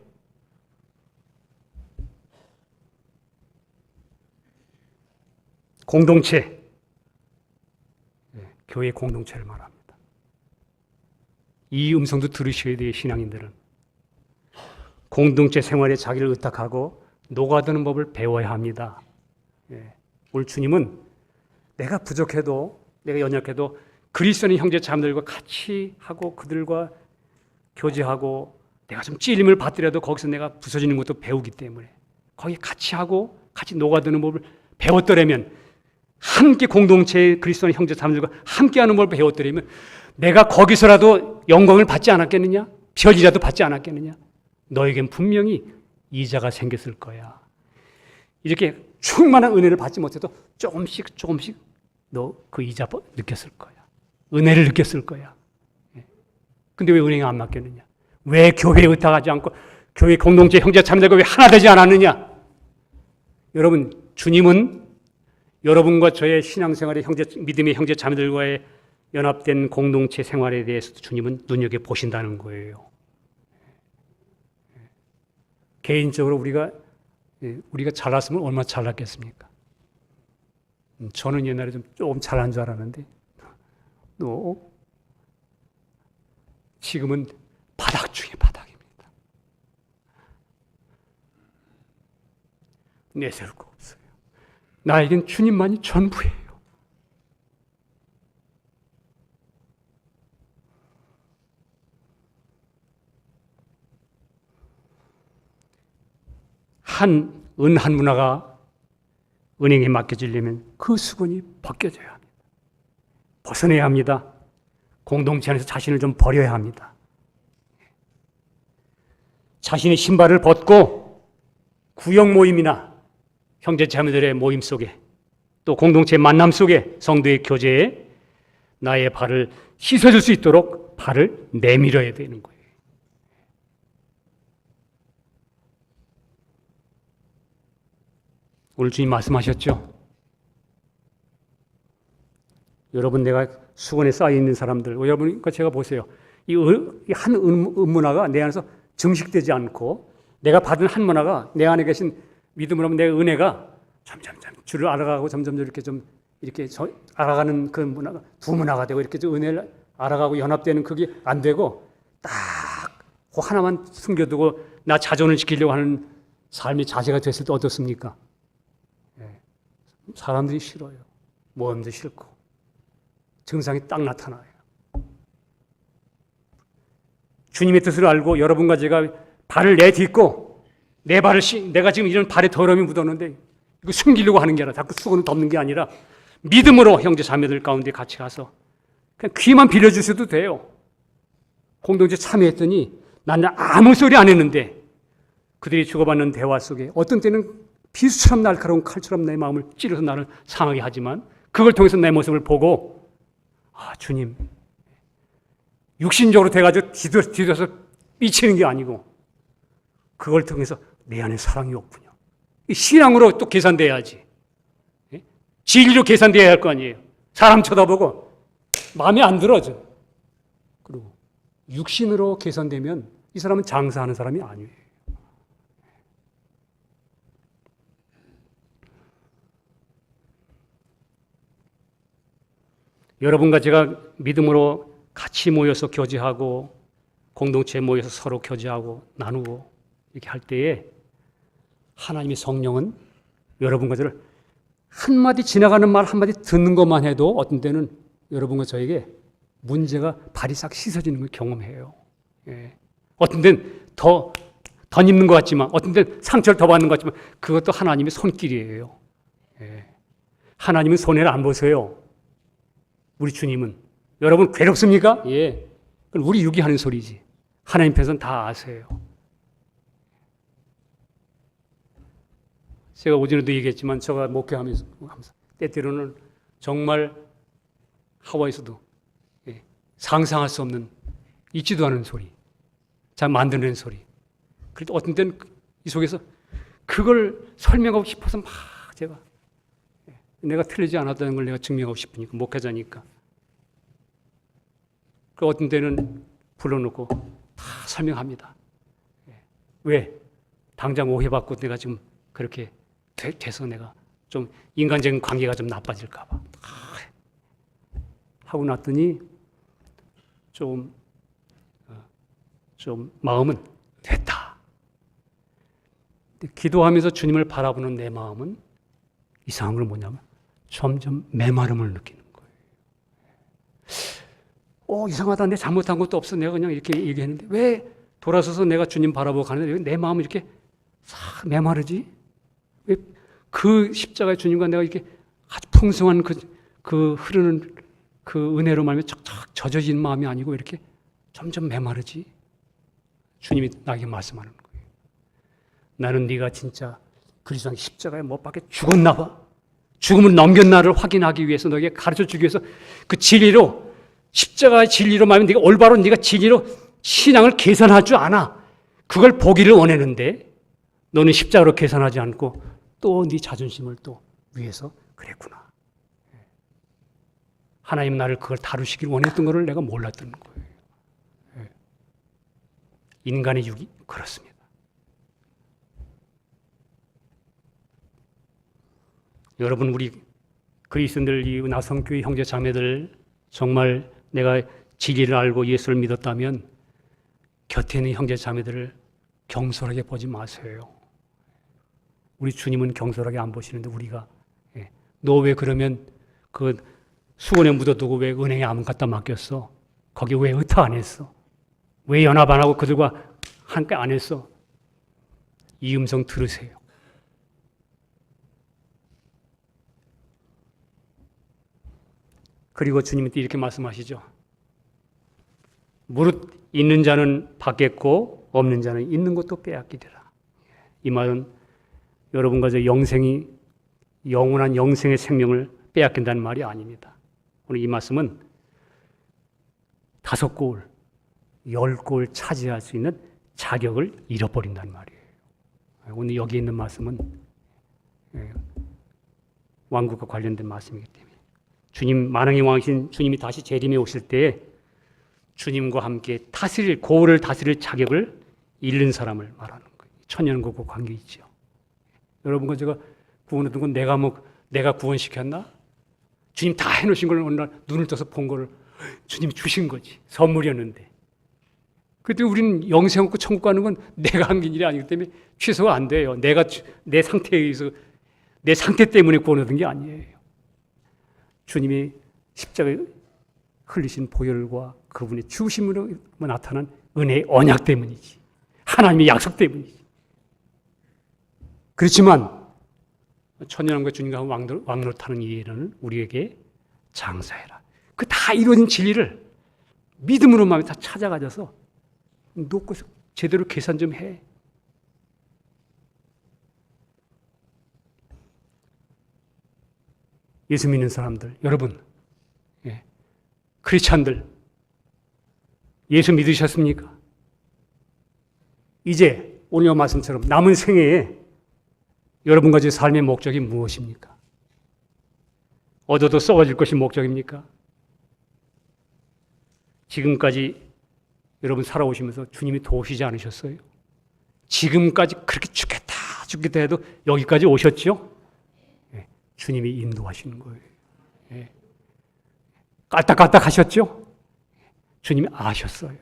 A: 공동체. 교회 공동체를 말합니다. 이 음성도 들으셔야 돼요, 신앙인들은. 공동체 생활에 자기를 의탁하고 녹아드는 법을 배워야 합니다. 오늘 주님은 내가 부족해도, 내가 연약해도 그리스도인 형제 자매들과 같이 하고 그들과 교제하고, 내가 좀 찔림을 받더라도 거기서 내가 부서지는 것도 배우기 때문에 거기 같이 하고 같이 녹아드는 법을 배웠더라면, 함께 공동체의 그리스도인 형제 자매들과 함께하는 법을 배웠더라면 내가 거기서라도 영광을 받지 않았겠느냐? 별이라도 받지 않았겠느냐? 너에겐 분명히 이자가 생겼을 거야. 이렇게 충만한 은혜를 받지 못해도 조금씩 너 그 이자 느꼈을 거야. 은혜를 느꼈을 거야. 근데 왜 은혜가 안 맡겼느냐? 왜 교회에 의탁하지 않고 교회 공동체 형제 자매들과 왜 하나 되지 않았느냐? 여러분, 주님은 여러분과 저의 신앙생활의 믿음의 형제 자매들과의 연합된 공동체 생활에 대해서도 주님은 눈여겨보신다는 거예요. 개인적으로 우리가 잘났으면 얼마나 잘났겠습니까? 저는 옛날에 좀 조금 잘난 줄 알았는데 또 지금은 바닥 중에 바닥입니다. 내세울 거 없어요. 나에겐 주님만이 전부예요. 은 한 문화가 은행에 맡겨지려면 그 수건이 벗겨져야 합니다. 벗어내야 합니다. 공동체 안에서 자신을 좀 버려야 합니다. 자신의 신발을 벗고 구역 모임이나 형제 자매들의 모임 속에 또 공동체 만남 속에 성도의 교제에 나의 발을 씻어줄 수 있도록 발을 내밀어야 되는 거예요. 오늘 주님 말씀하셨죠? 여러분, 내가 수건에 쌓여있는 사람들, 여러분, 제가 보세요. 이 한 은문화가 내 안에서 증식되지 않고 내가 받은 한 문화가 내 안에 계신 믿음으로 하면 내 은혜가 점점 줄을 알아가고 점점 이렇게 알아가는 그 문화가 두 문화가 되고 이렇게 은혜를 알아가고 연합되는 그게 안 되고 딱 그 하나만 숨겨두고 나 자존을 지키려고 하는 삶의 자세가 됐을 때 어떻습니까? 사람들이 싫어요. 모험도 싫고 증상이 딱 나타나요. 주님의 뜻을 알고 여러분과 제가 발을 내딛고 내가 지금 이런 발에 더러움이 묻었는데 이거 숨기려고 하는 게 아니라 자꾸 수건을 덮는 게 아니라 믿음으로 형제 자매들 가운데 같이 가서 그냥 귀만 빌려주셔도 돼요. 공동체 참여했더니 나는 아무 소리 안 했는데 그들이 주고받는 대화 속에 어떤 때는 비수처럼 날카로운 칼처럼 내 마음을 찌르서 나를 상하게 하지만 그걸 통해서 내 모습을 보고 주님 육신적으로 돼가지고 뒤져서 미치는 게 아니고 그걸 통해서 내 안에 사랑이 없군요. 신앙으로 또 계산돼야지. 진리로 계산돼야 할 거 아니에요. 사람 쳐다보고 마음에 안 들어져. 그리고 육신으로 계산되면 이 사람은 장사하는 사람이 아니에요. 여러분과 제가 믿음으로 같이 모여서 교제하고 공동체에 모여서 서로 교제하고 나누고 이렇게 할 때에 하나님의 성령은 여러분과 저를 한마디 지나가는 말 한마디 듣는 것만 해도 어떤 때는 여러분과 저에게 문제가 발이 싹 씻어지는 걸 경험해요. 어떤 때는 더 덧입는 것 같지만 어떤 때는 상처를 더 받는 것 같지만 그것도 하나님의 손길이에요. 하나님은 손해를 안 보세요. 우리 주님은. 여러분 괴롭습니까? 예. 그건 우리 유기하는 소리지. 하나님 편에서는 다 아세요. 제가 오전에도 얘기했지만 제가 목회하면서 때때로는 정말 하와이에서도 상상할 수 없는 있지도 않은 소리, 잘 만드는 소리. 그래도 어떤 때는 이 속에서 그걸 설명하고 싶어서 막 제가 내가 틀리지 않았다는 걸 내가 증명하고 싶으니까 목회자니까. 그 어떤 때는 불러놓고 다 설명합니다. 왜? 당장 오해받고 내가 지금 그렇게 돼서 내가 좀 인간적인 관계가 좀 나빠질까 봐. 하고 났더니 좀 마음은 됐다. 기도하면서 주님을 바라보는 내 마음은 이상한 건 뭐냐면 점점 메마름을 느끼는 거예요. 이상하다. 내 잘못한 것도 없어. 내가 그냥 이렇게 얘기했는데 왜 돌아서서 내가 주님 바라보고 가는데 내 마음이 이렇게 싹 메마르지? 왜 그 십자가의 주님과 내가 이렇게 아주 풍성한 그 흐르는 그 은혜로 말미암아 척척 젖어진 마음이 아니고 이렇게 점점 메마르지? 주님이 나에게 말씀하는 거예요. 나는 네가 진짜 그리스도의 십자가에 못 박혀 죽었나 봐. 죽음을 넘겼나를 확인하기 위해서 너에게 가르쳐 주기 위해서 그 진리로 십자가의 진리로 말하면 네가 올바로 네가 진리로 신앙을 계산할 줄 아나. 그걸 보기를 원했는데 너는 십자가로 계산하지 않고 또 네 자존심을 또 위해서 그랬구나. 하나님 나를 그걸 다루시길 원했던 것을 내가 몰랐던 거예요. 인간의 육이 그렇습니다. 여러분, 우리 그리스도인들, 이 나성교회 형제 자매들, 정말 내가 진리를 알고 예수를 믿었다면 곁에 있는 형제 자매들을 경솔하게 보지 마세요. 우리 주님은 경솔하게 안 보시는데 우리가 너 왜 그러면 그 수건에 묻어두고 왜 은행에 아무 갖다 맡겼어? 거기 왜 의타 안 했어? 왜 연합 안 하고 그들과 함께 안 했어? 이 음성 들으세요. 그리고 주님은 또 이렇게 말씀하시죠. 무릇 있는 자는 받겠고 없는 자는 있는 것도 빼앗기리라. 이 말은 여러분과 저 영생이 영원한 영생의 생명을 빼앗긴다는 말이 아닙니다. 오늘 이 말씀은 5골, 10골 차지할 수 있는 자격을 잃어버린다는 말이에요. 오늘 여기 있는 말씀은 왕국과 관련된 말씀이기 때문에 주님, 만왕의 왕이신 주님이 다시 재림에 오실 때에 주님과 함께 고을을 다스릴 자격을 잃는 사람을 말하는 거예요. 천년국과 관계 있죠. 여러분과 제가 구원받은 건 내가 구원시켰나? 주님 다 해놓으신 걸 어느 날 눈을 떠서 본 거를 주님이 주신 거지. 선물이었는데. 그때 우리는 영생 없고 천국 가는 건 내가 한 일이 아니기 때문에 취소가 안 돼요. 내 상태에 의해서, 내 상태 때문에 구원 얻은 게 아니에요. 주님이 십자가에 흘리신 보혈과 그분의 주심으로 나타난 은혜의 언약 때문이지. 하나님의 약속 때문이지. 그렇지만 천년왕과 주님과 왕노릇하는 이 일은 우리에게 장사해라. 그 다 이루어진 진리를 믿음으로만 다 찾아가져서 놓고서 제대로 계산 좀 해. 예수 믿는 사람들, 여러분, 크리스찬들, 예수 믿으셨습니까? 이제 오늘 말씀처럼 남은 생애에 여러분과 제 삶의 목적이 무엇입니까? 얻어도 썩어질 것이 목적입니까? 지금까지 여러분 살아오시면서 주님이 도우시지 않으셨어요? 지금까지 그렇게 죽겠다 해도 여기까지 오셨죠? 주님이 인도하시는 거예요. 까딱까딱 하셨죠? 주님이 아셨어요.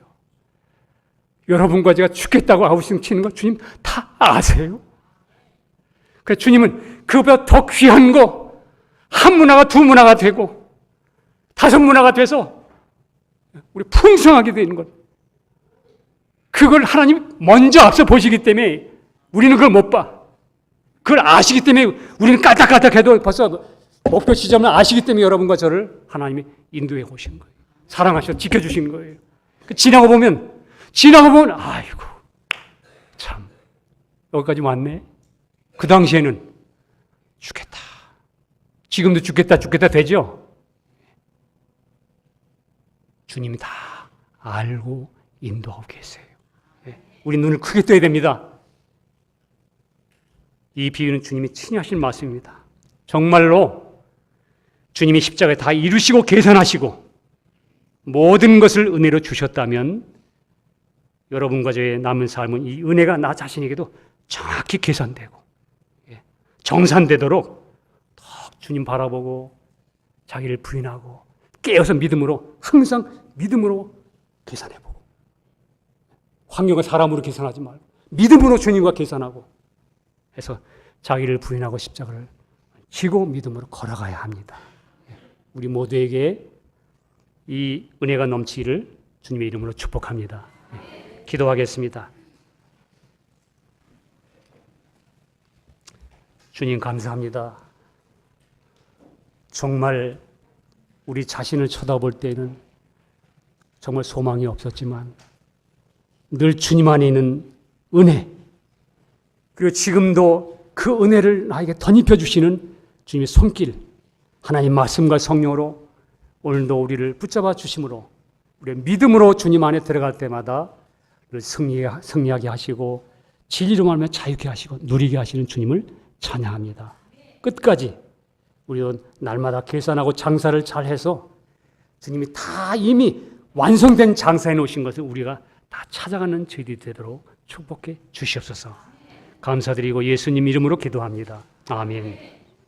A: 여러분과 제가 죽겠다고 아우성치는 거 주님 다 아세요. 그래서 주님은 그보다 더 귀한 거, 한 문화가 두 문화가 되고 5 문화가 돼서 우리 풍성하게 되는 것, 그걸 하나님이 먼저 앞서 보시기 때문에 우리는 그걸 못 봐. 그걸 아시기 때문에 우리는 까딱까딱해도 벌써 목표 지점을 아시기 때문에 여러분과 저를 하나님이 인도해 오신 거예요. 사랑하셔 지켜주신 거예요. 지나고 보면 아이고 참 여기까지 왔네. 그 당시에는 죽겠다. 지금도 죽겠다 되죠? 주님이 다 알고 인도하고 계세요. 우리 눈을 크게 떠야 됩니다. 이 비유는 주님이 친히 하신 말씀입니다. 정말로 주님이 십자가에 다 이루시고 계산하시고 모든 것을 은혜로 주셨다면 여러분과 저의 남은 삶은 이 은혜가 나 자신에게도 정확히 계산되고 정산되도록 더 주님 바라보고 자기를 부인하고 깨어서 믿음으로, 항상 믿음으로 계산해보고, 환경을 사람으로 계산하지 말고 믿음으로 주님과 계산하고 해서 자기를 부인하고 십자가를 지고 믿음으로 걸어가야 합니다. 우리 모두에게 이 은혜가 넘치기를 주님의 이름으로 축복합니다. 기도하겠습니다. 주님 감사합니다. 정말 우리 자신을 쳐다볼 때는 정말 소망이 없었지만 늘 주님 안에 있는 은혜, 그리고 지금도 그 은혜를 나에게 덧입혀 주시는 주님의 손길, 하나님 말씀과 성령으로 오늘도 우리를 붙잡아 주심으로 우리의 믿음으로 주님 안에 들어갈 때마다 승리하게 하시고 진리로 말하며 자유케 하시고 누리게 하시는 주님을 찬양합니다. 끝까지 우리도 날마다 계산하고 장사를 잘해서 주님이 다 이미 완성된 장사해 놓으신 것을 우리가 다 찾아가는 저희들이 되도록 축복해 주시옵소서. 감사드리고 예수님 이름으로 기도합니다. 아멘.